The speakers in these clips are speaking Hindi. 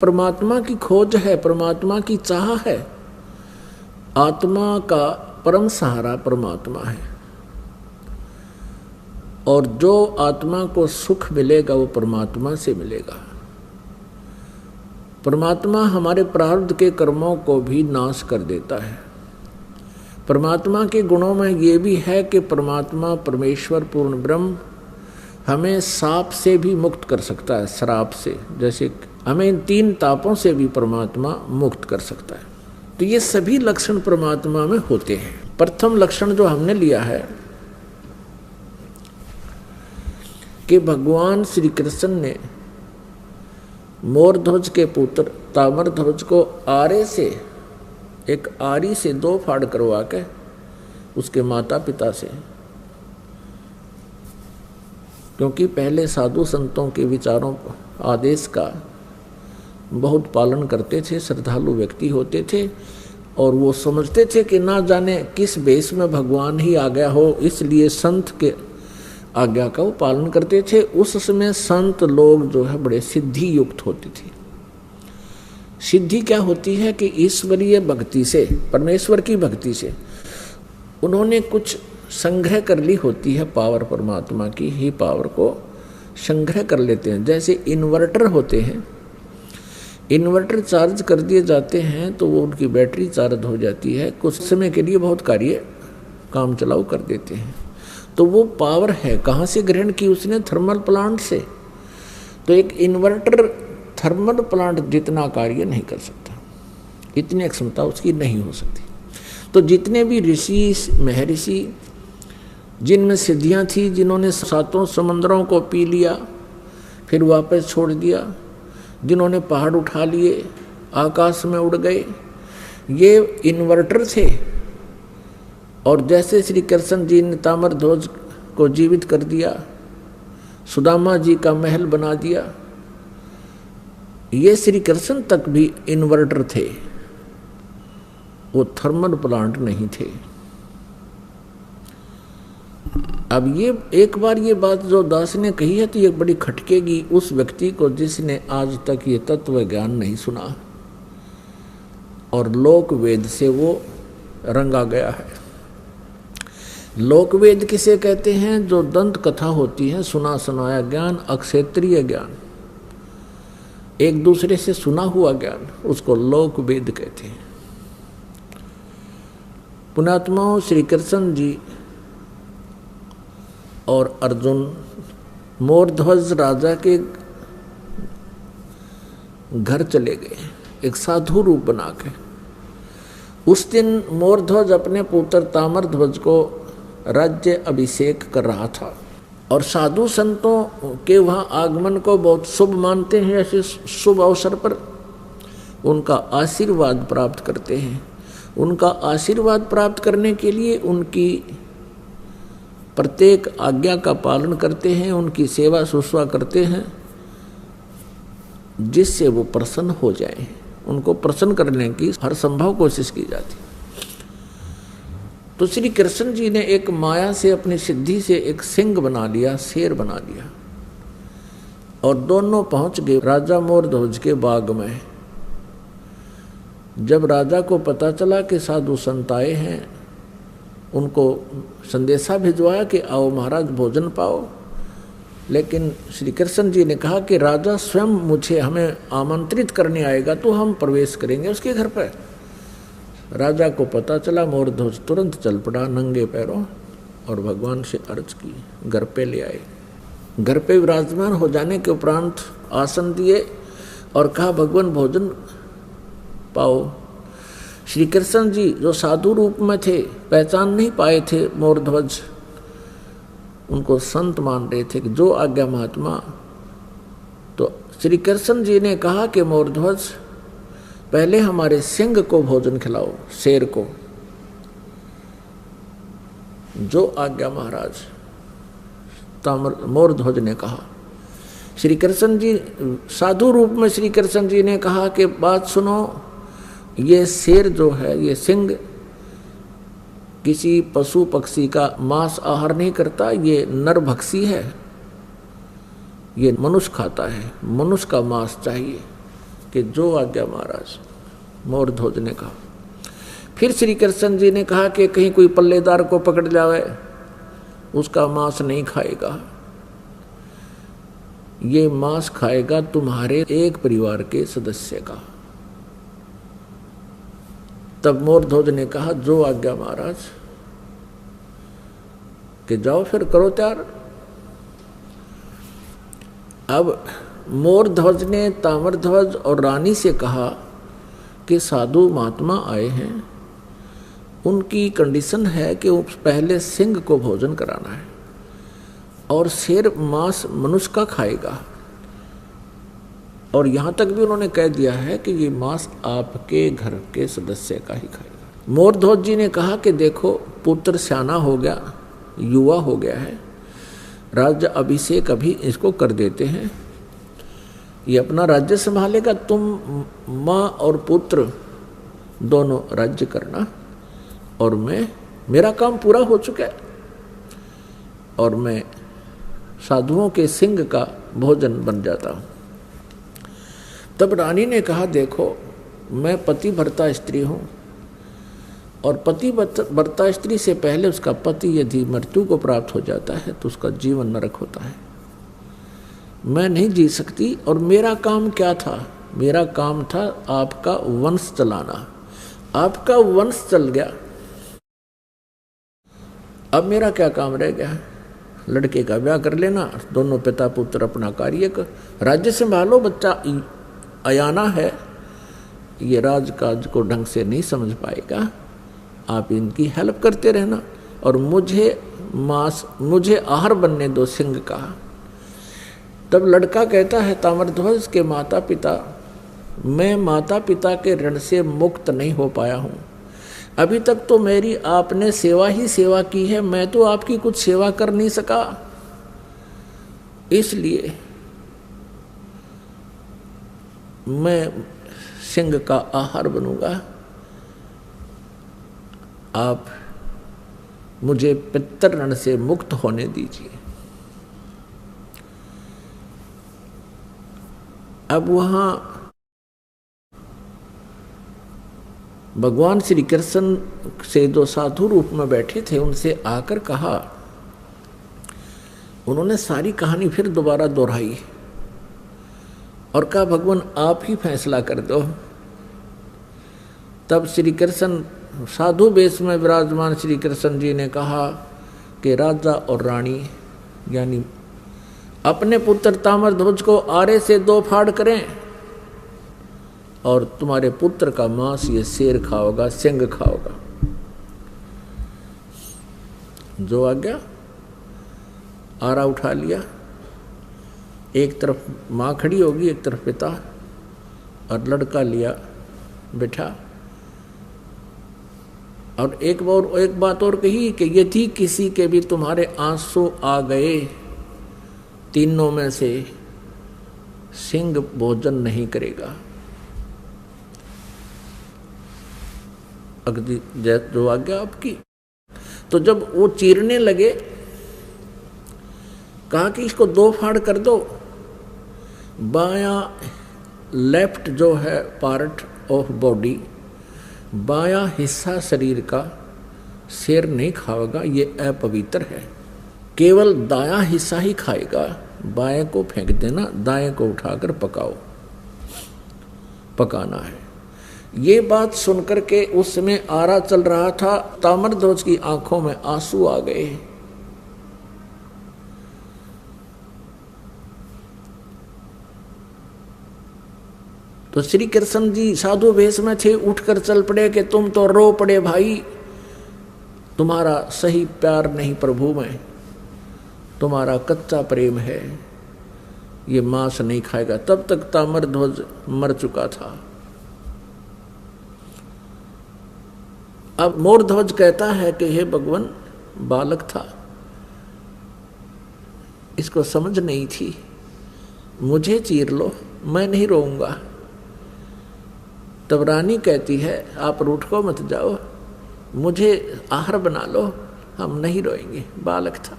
परमात्मा की खोज है, परमात्मा की चाह है। आत्मा का परम सहारा परमात्मा है और जो आत्मा को सुख मिलेगा वो परमात्मा से मिलेगा। परमात्मा हमारे प्रारब्ध के कर्मों को भी नाश कर देता है। परमात्मा के गुणों में ये भी है कि परमात्मा परमेश्वर पूर्ण ब्रह्म हमें साप से भी मुक्त कर सकता है, श्राप से। जैसे हमें इन 3 तापों से भी परमात्मा मुक्त कर सकता है। तो ये सभी लक्षण परमात्मा में होते हैं। प्रथम लक्षण जो हमने लिया है कि भगवान श्री कृष्ण ने मोरध्वज के पुत्र ताम्रध्वज को आरे से, एक आरी से 2 फाड़ करवा के उसके माता पिता से, क्योंकि पहले साधु संतों के विचारों आदेश का बहुत पालन करते थे, श्रद्धालु व्यक्ति होते थे और वो समझते थे कि ना जाने किस वेश में भगवान ही आ गया हो, इसलिए संत के आज्ञा का वो पालन करते थे। उस समय संत लोग जो है बड़े सिद्धि युक्त होते थे। सिद्धि क्या होती है कि ईश्वरीय भक्ति से, परमेश्वर की भक्ति से उन्होंने कुछ संग्रह कर ली होती है। पावर परमात्मा की ही पावर को संग्रह कर लेते हैं। जैसे इन्वर्टर होते हैं, इन्वर्टर चार्ज कर दिए जाते हैं तो वो उनकी बैटरी चार्ज हो जाती है, कुछ समय के लिए बहुत कार्य काम चलाऊ कर देते हैं। तो वो पावर है कहाँ से ग्रहण की उसने? थर्मल प्लांट से। तो एक इन्वर्टर थर्मल प्लांट जितना कार्य नहीं कर सकता, इतनी क्षमता उसकी नहीं हो सकती। तो जितने भी ऋषि महर्षि जिनमें सिद्धियां थी, जिन्होंने 7 समंदरों को पी लिया फिर वापस छोड़ दिया, जिन्होंने पहाड़ उठा लिए आकाश में उड़ गए, ये इन्वर्टर थे। और जैसे श्री कृष्ण जी ने ताम्रध्वज को जीवित कर दिया, सुदामा जी का महल बना दिया, ये श्री कृष्ण तक भी इन्वर्टर थे, वो थर्मल प्लांट नहीं थे। अब ये एक बार ये बात जो दास ने कही है तो ये बड़ी खटकेगी उस व्यक्ति को जिसने आज तक ये तत्व ज्ञान नहीं सुना और लोक वेद से वो रंगा गया है। लोक वेद किसे कहते हैं? जो दंत कथा होती है, सुना सुनाया ज्ञान, अक्षेत्रीय ज्ञान, एक दूसरे से सुना हुआ ज्ञान, उसको लोक वेद कहते हैं। पुण्यात्माओं, श्री कृष्ण जी और अर्जुन मोरध्वज राजा के घर चले गए एक साधु रूप बना के। उस दिन मोरध्वज अपने पुत्र ताम्रध्वज को राज्य अभिषेक कर रहा था और साधु संतों के वहाँ आगमन को बहुत शुभ मानते हैं। ऐसे शुभ अवसर पर उनका आशीर्वाद प्राप्त करते हैं। उनका आशीर्वाद प्राप्त करने के लिए उनकी प्रत्येक आज्ञा का पालन करते हैं, उनकी सेवा शुश्रूषा करते हैं, जिससे वो प्रसन्न हो जाए। उनको प्रसन्न करने की हर संभव कोशिश की जाती। तो श्री कृष्ण जी ने एक माया से, अपनी सिद्धि से एक सिंह बना लिया, शेर बना लिया और दोनों पहुंच गए राजा मोरध्वज के बाग में। जब राजा को पता चला कि साधु संत आए हैं, उनको संदेशा भिजवाया कि आओ महाराज भोजन पाओ। लेकिन श्री कृष्ण जी ने कहा कि राजा स्वयं हमें आमंत्रित करने आएगा तो हम प्रवेश करेंगे उसके घर पर। राजा को पता चला, मोरध्वज तुरंत चल पड़ा नंगे पैरों और भगवान से अर्ज की, घर पे ले आए। घर पे विराजमान हो जाने के उपरांत आसन दिए और कहा भगवान भोजन पाओ। श्री कृष्ण जी जो साधु रूप में थे, पहचान नहीं पाए थे मोरध्वज, उनको संत मान रहे थे कि जो आज्ञा महात्मा। तो श्री कृष्ण जी ने कहा कि मोरध्वज पहले हमारे सिंह को भोजन खिलाओ, शेर को। जो आज्ञा महाराज, मोरध्वज ने कहा। श्री कृष्ण जी साधु रूप में श्री कृष्ण जी ने कहा कि बात सुनो, ये शेर जो है, ये सिंह किसी पशु पक्षी का मांस आहार नहीं करता, ये नरभक्षी है, ये मनुष्य खाता है, मनुष्य का मांस चाहिए। कि जो आज्ञा महाराज, मोरध्वज ने कहा। फिर श्री कृष्ण जी ने कहा कि कहीं कोई पल्लेदार को पकड़ जावे, उसका मांस नहीं खाएगा, ये मांस खाएगा तुम्हारे एक परिवार के सदस्य का। तब मोरध्वज ने कहा जो आज्ञा महाराज, कि जाओ फिर करो तैयार। अब मोरध्वज ने ताम्रध्वज और रानी से कहा कि साधु महात्मा आए हैं, उनकी कंडीशन है कि पहले सिंह को भोजन कराना है और शेर मांस मनुष्य का खाएगा, और यहाँ तक भी उन्होंने कह दिया है कि ये मांस आपके घर के सदस्य का ही खाएगा। मोरध्वज जी ने कहा कि देखो पुत्र सियाना हो गया, युवा हो गया है, राज्य अभिषेक अभी इसको कर देते हैं, ये अपना राज्य संभालेगा, तुम माँ और पुत्र दोनों राज्य करना, और मेरा काम पूरा हो चुका है, और मैं साधुओं के सिंह का भोजन बन जाता हूँ। तब रानी ने कहा देखो मैं पतिव्रता स्त्री हूँ, और पतिव्रता स्त्री से पहले उसका पति यदि मृत्यु को प्राप्त हो जाता है तो उसका जीवन नरक होता है, मैं नहीं जी सकती। और मेरा काम क्या था? मेरा काम था आपका वंश चलाना, आपका वंश चल गया, अब मेरा क्या काम रह गया? लड़के का ब्याह कर लेना, दोनों पिता पुत्र अपना कार्य कर, राज्य संभालो, बच्चा अयाना है, ये राजकाज को ढंग से नहीं समझ पाएगा, आप इनकी हेल्प करते रहना, और मुझे आहार बनने दो सिंह का। तब लड़का कहता है ताम्रध्वज के माता पिता, मैं माता पिता के ऋण से मुक्त नहीं हो पाया हूँ, अभी तक तो मेरी आपने सेवा ही सेवा की है, मैं तो आपकी कुछ सेवा कर नहीं सका, इसलिए मैं सिंह का आहार बनूंगा, आप मुझे पितृ ऋण से मुक्त होने दीजिए। अब वहां भगवान श्री कृष्ण से जो साधु रूप में बैठे थे उनसे आकर कहा, उन्होंने सारी कहानी फिर दोबारा दोहराई और कहा भगवान आप ही फैसला कर दो। तब श्री कृष्ण साधु वेश में विराजमान श्री कृष्ण जी ने कहा कि राजा और रानी यानी अपने पुत्र ताम्रध्वज को आरे से 2 फाड़ करें, और तुम्हारे पुत्र का मांस ये शेर खाओगा, सिंह खाओगा। जो आ गया, आरा उठा लिया, एक तरफ माँ खड़ी होगी, एक तरफ पिता, और लड़का लिया बिठा, और एक बात और कही कि यदि किसी के भी तुम्हारे आंसू आ गए, तीनों में से सिंह भोजन नहीं करेगा। अगदी जो आ गया आपकी। तो जब वो चीरने लगे, कहा कि इसको 2 फाड़ कर दो, बायां लेफ्ट जो है पार्ट ऑफ बॉडी, बायां हिस्सा शरीर का शेर नहीं खाएगा, ये अपवित्र है, केवल दायां हिस्सा ही खाएगा, बाएं को फेंक देना, दाएं को उठाकर पकाना है। ये बात सुनकर के उस समय आरा चल रहा था, ताम्रध्वज की आंखों में आंसू आ गए। तो श्री कृष्ण जी साधु वेश में थे, उठकर चल पड़े कि तुम तो रो पड़े भाई, तुम्हारा सही प्यार नहीं प्रभु में, तुम्हारा कच्चा प्रेम है, ये मांस नहीं खाएगा। तब तक ताम्रध्वज मर चुका था। अब मोरध्वज कहता है कि हे भगवान, बालक था, इसको समझ नहीं थी, मुझे चीर लो, मैं नहीं रोऊंगा। तब रानी कहती है आप रूठ को मत जाओ, मुझे आहार बना लो, हम नहीं रोएंगे, बालक था।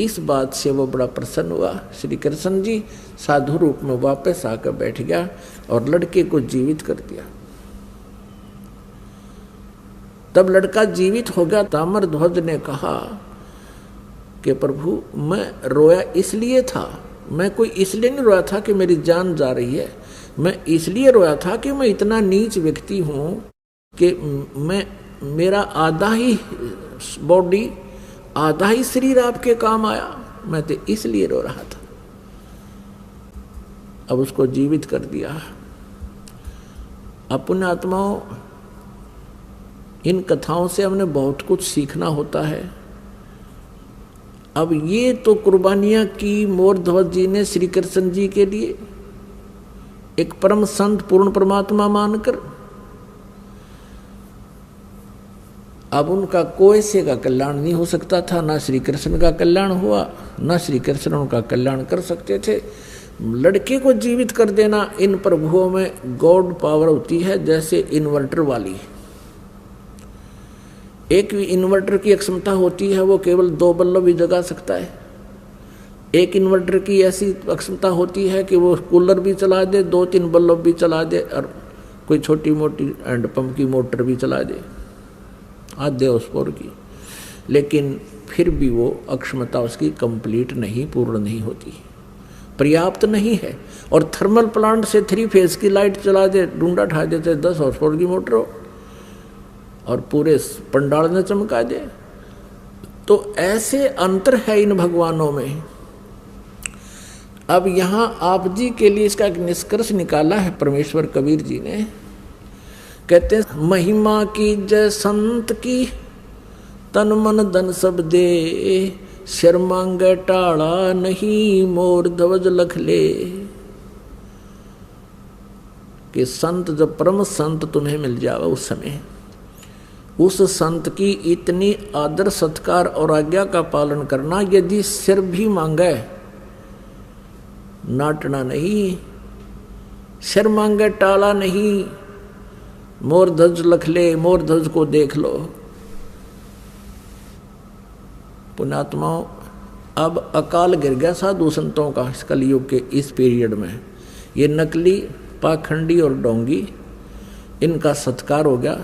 इस बात से वो बड़ा प्रसन्न हुआ। श्री कृष्ण जी साधु रूप में वापस आकर बैठ गया और लड़के को जीवित कर दिया। तब लड़का जीवित हो गया। ताम्रध्वज ने कहा कि प्रभु मैं रोया इसलिए था, मैं कोई इसलिए नहीं रोया था कि मेरी जान जा रही है, मैं इसलिए रोया था कि मैं इतना नीच व्यक्ति हूँ कि मेरा आधा ही बॉडी आधा ही शरीर आपके काम आया, मैं तो इसलिए रो रहा था। अब उसको जीवित कर दिया। अपने आत्माओं, इन कथाओं से हमने बहुत कुछ सीखना होता है। अब ये तो कुर्बानियां की मोरध्वज जी ने श्री कृष्ण जी के लिए, एक परम संत पूर्ण परमात्मा मानकर। अब उनका कोई से का कल्याण नहीं हो सकता था, ना श्री कृष्ण का कल्याण हुआ, ना श्री कृष्ण उनका कल्याण कर सकते थे। लड़के को जीवित कर देना, इन प्रभुओं में गॉड पावर होती है, जैसे इन्वर्टर वाली। एक इन्वर्टर की एक क्षमता होती है, वो केवल 2 बल्ब भी जगा सकता है। एक इन्वर्टर की ऐसी क्षमता होती है कि वो कूलर भी चला दे, 2-3 बल्ब भी चला दे, और कोई छोटी मोटी हैंडपंप की मोटर भी चला दे, आधे हॉर्सपावर की। लेकिन फिर भी वो अक्षमता उसकी कंप्लीट नहीं, पूर्ण नहीं होती, पर्याप्त नहीं है। और थर्मल प्लांट से 3 फेज की लाइट चला दे, डूंडा ठा देते 10 हॉर्सपावर की मोटर हो और पूरे पंडाल ने चमका दे। तो ऐसे अंतर है इन भगवानों में। अब यहाँ आप जी के लिए इसका एक निष्कर्ष निकाला है परमेश्वर कबीर जी ने। कहते हैं, महिमा की जय संत की, तन मन धन सब दे, सिर मांगे टाड़ा नहीं, मोर ध्वज लख ले। कि संत, जब परम संत तुम्हें मिल जावे उस समय, उस संत की इतनी आदर सत्कार और आज्ञा का पालन करना। यदि सिर भी मांगे, नाटना नहीं, सिर मांगे टाला नहीं, मोर ध्वज लख ले, मोर ध्वज को देख लो। पुण्यात्माओं, अब अकाल गिर गया साधु संतों का इस कलयुग के इस पीरियड में। ये नकली, पाखंडी और डोंगी, इनका सत्कार हो गया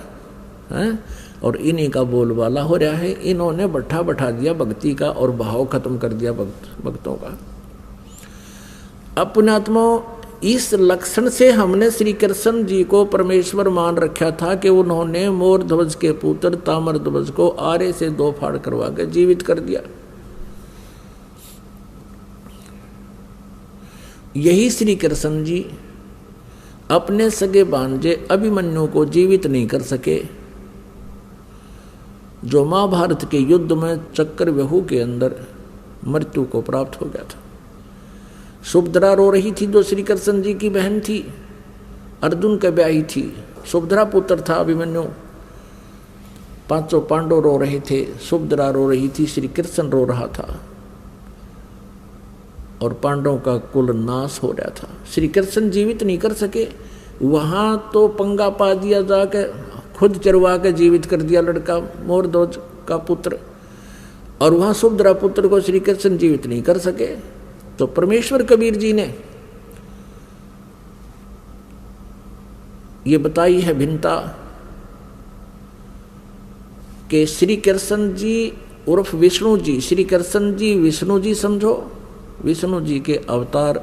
है और इन्हीं का बोलबाला हो रहा है। इन्होंने बैठा दिया भक्ति का और भाव खत्म कर दिया भक्तों का। अब पुण्यात्माओं, इस लक्षण से हमने श्री कृष्ण जी को परमेश्वर मान रखा था कि उन्होंने मोर ध्वज के पुत्र ताम्रध्वज को आरे से 2 फाड़ करवा के जीवित कर दिया। यही श्री कृष्ण जी अपने सगे भांजे अभिमन्यु को जीवित नहीं कर सके, जो महाभारत के युद्ध में चक्रव्यूह के अंदर मृत्यु को प्राप्त हो गया था। सुभद्रा रो रही थी, जो श्री कृष्ण जी की बहन थी, अर्जुन का ब्याही थी। सुभद्रा पुत्र था अभिमन्यु। 5 पांडव रो रहे थे, सुभद्रा रो रही थी, श्री कृष्ण रो रहा था और पांडवों का कुल नाश हो रहा था। श्री कृष्ण जीवित नहीं कर सके। वहां तो पंगा पा दिया, जाके खुद चरवा के जीवित कर दिया लड़का मोरध्वज का पुत्र, और वहां सुभद्रा पुत्र को श्री कृष्ण जीवित नहीं कर सके। तो परमेश्वर कबीर जी ने ये बताई है भिन्नता कि श्री कृष्ण जी उर्फ विष्णु जी, श्री कृष्ण जी विष्णु जी समझो, विष्णु जी के अवतार,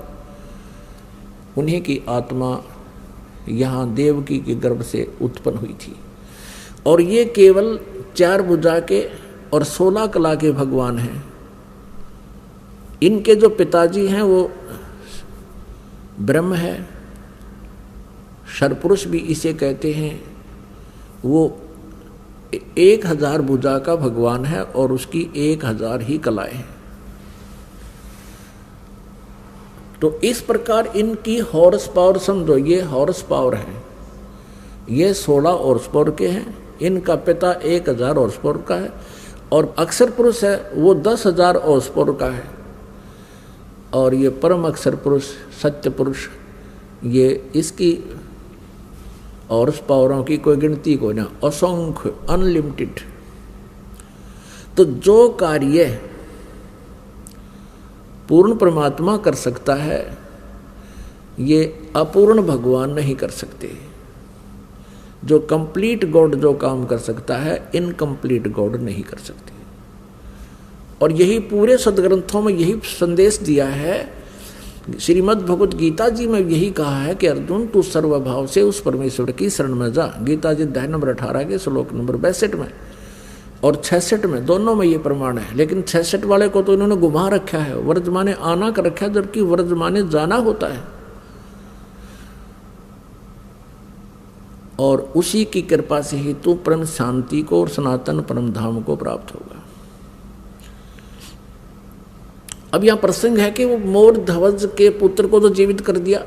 उन्हीं की आत्मा यहाँ देवकी के गर्भ से उत्पन्न हुई थी। और ये केवल 4 भुजा के और 16 कला के भगवान हैं। इनके जो पिताजी हैं वो ब्रह्म है, शरपुरुष भी इसे कहते हैं। वो 1000 भुजा का भगवान है और उसकी 1000 ही कलाएं हैं। तो इस प्रकार इनकी हॉर्स पावर समझो, ये हॉर्स पावर है, ये 16 हॉर्स पावर के हैं। इनका पिता 1000 हॉर्स पावर का है और अक्षर पुरुष है वो 10,000 हॉर्स पावर का है। और ये परम अक्षर पुरुष, सत्य पुरुष, ये इसकी हॉर्स पावरों की कोई गिनती कोई ना, असंख्य, अनलिमिटेड। तो जो कार्य पूर्ण परमात्मा कर सकता है, ये अपूर्ण भगवान नहीं कर सकते। जो कंप्लीट गॉड जो काम कर सकता है, इनकम्प्लीट गॉड नहीं कर सकते। और यही पूरे सदग्रंथों में यही संदेश दिया है। श्रीमद् भगवत गीता जी में यही कहा है कि अर्जुन तू सर्वभाव से उस परमेश्वर की शरण में जा। गीता जी अध्याय नंबर 18 के श्लोक नंबर 62 में और 66 में, दोनों में ये प्रमाण है। लेकिन 66 वाले को तो इन्होंने घुमा रखा है, वर्तमाने आना कर रखा है, जबकि वर्तमाने जाना होता है। और उसी की कृपा से ही तू परम शांति को और सनातन परम धाम को प्राप्त होगा। अब यह प्रसंग है कि वो मोर ध्वज के पुत्र को तो जीवित कर दिया,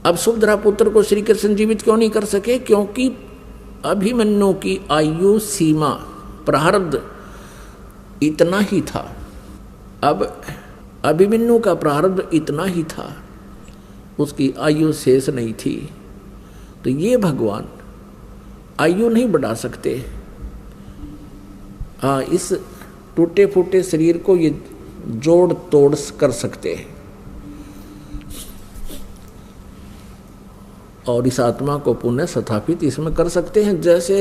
अब सुभद्रा पुत्र को श्री कृष्ण जीवित क्यों नहीं कर सके? क्योंकि अभिमन्यु की आयु सीमा प्रारब्ध इतना ही था। अब अभिमन्यु का प्रारब्ध इतना ही था, उसकी आयु शेष नहीं थी। तो ये भगवान आयु नहीं बढ़ा सकते। हाँ, इस टूटे फूटे शरीर को ये जोड़ तोड़ कर सकते हैं और इस आत्मा को पुनः स्थापित इसमें कर सकते हैं। जैसे